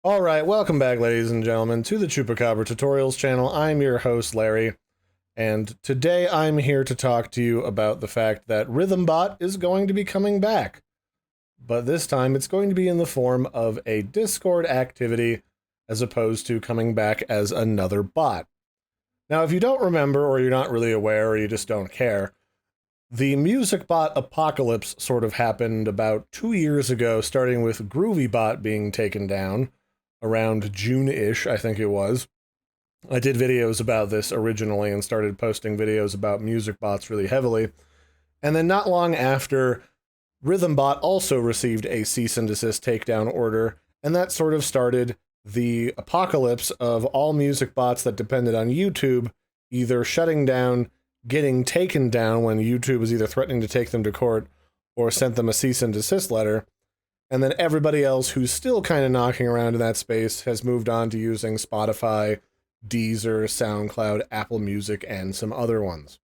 Alright, welcome back, ladies and gentlemen, to the Chupacabra Tutorials channel. I'm your host, Larry, and today I'm here to talk to you about the fact that Rythm Bot is going to be coming back. But this time, it's going to be in the form of a Discord activity, as opposed to coming back as another bot. Now, if you don't remember, or you're not really aware, or you just don't care, the music bot apocalypse sort of happened about 2 years ago, starting with Groovy Bot being taken down, around June-ish, I think it was. I did videos about this originally and started posting videos about music bots really heavily. And then not long after, Rythm Bot also received a cease and desist takedown order, and that sort of started the apocalypse of all music bots that depended on YouTube either shutting down, getting taken down when YouTube was either threatening to take them to court or sent them a cease and desist letter. And then everybody else who's still kind of knocking around in that space has moved on to using Spotify, Deezer, SoundCloud, Apple Music, and some other ones.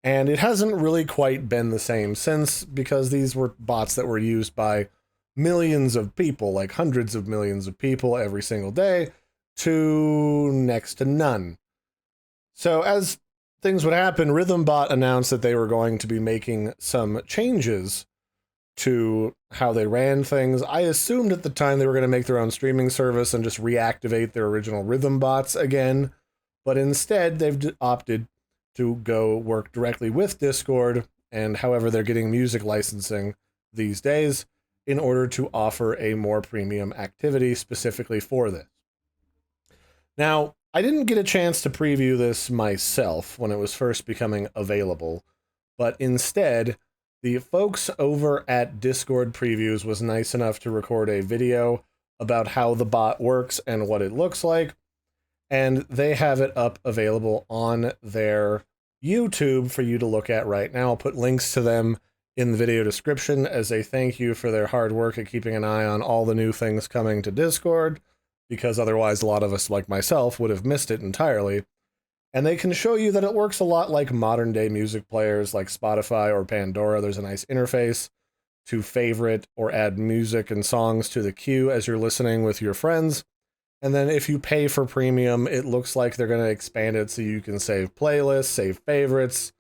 And it hasn't really quite been the same since, because these were bots that were used by millions of people, like hundreds of millions of people every single day, to next to none. So as things would happen, Rythm Bot announced that they were going to be making some changes to how they ran things. I assumed at the time they were going to make their own streaming service and just reactivate their original Rythm Bots again, but instead they've opted to go work directly with Discord, and however they're getting music licensing these days, in order to offer a more premium activity specifically for this. Now, I didn't get a chance to preview this myself when it was first becoming available, but instead, the folks over at Discord Previews was nice enough to record a video about how the bot works and what it looks like, and they have it up available on their YouTube for you to look at right now. I'll put links to them in the video description as a thank you for their hard work at keeping an eye on all the new things coming to Discord, because otherwise a lot of us, like myself, would have missed it entirely. And they can show you that it works a lot like modern-day music players like Spotify or Pandora. There's a nice interface to favorite or add music and songs to the queue as you're listening with your friends. And then if you pay for premium, it looks like they're going to expand it so you can save playlists, save favorites.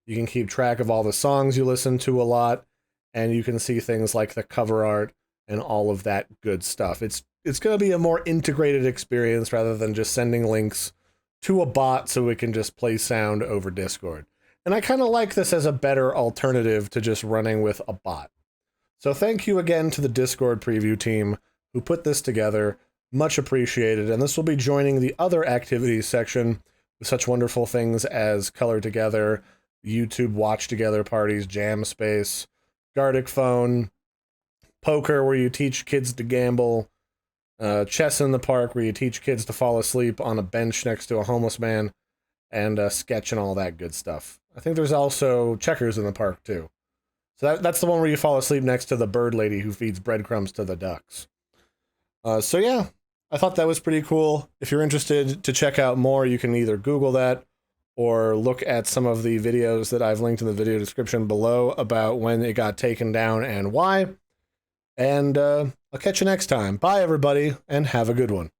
You can keep track of all the songs you listen to a lot, and you can see things like the cover art and all of that good stuff. It's going to be a more integrated experience rather than just sending links to a bot so it can just play sound over Discord. And I kind of like this as a better alternative to just running with a bot. So thank you again to the Discord preview team who put this together. Much appreciated. And this will be joining the other activities section with such wonderful things as Color Together, YouTube Watch Together parties, Jam Space, Gardic Phone, Poker where you teach kids to gamble, Chess in the Park, where you teach kids to fall asleep on a bench next to a homeless man, and Sketch and all that good stuff. I think there's also Checkers in the Park, too. So that's the one where you fall asleep next to the bird lady who feeds breadcrumbs to the ducks. So yeah, I thought that was pretty cool. If you're interested to check out more, you can either Google that or look at some of the videos that I've linked in the video description below about when it got taken down and why. And I'll catch you next time. Bye, everybody, and have a good one.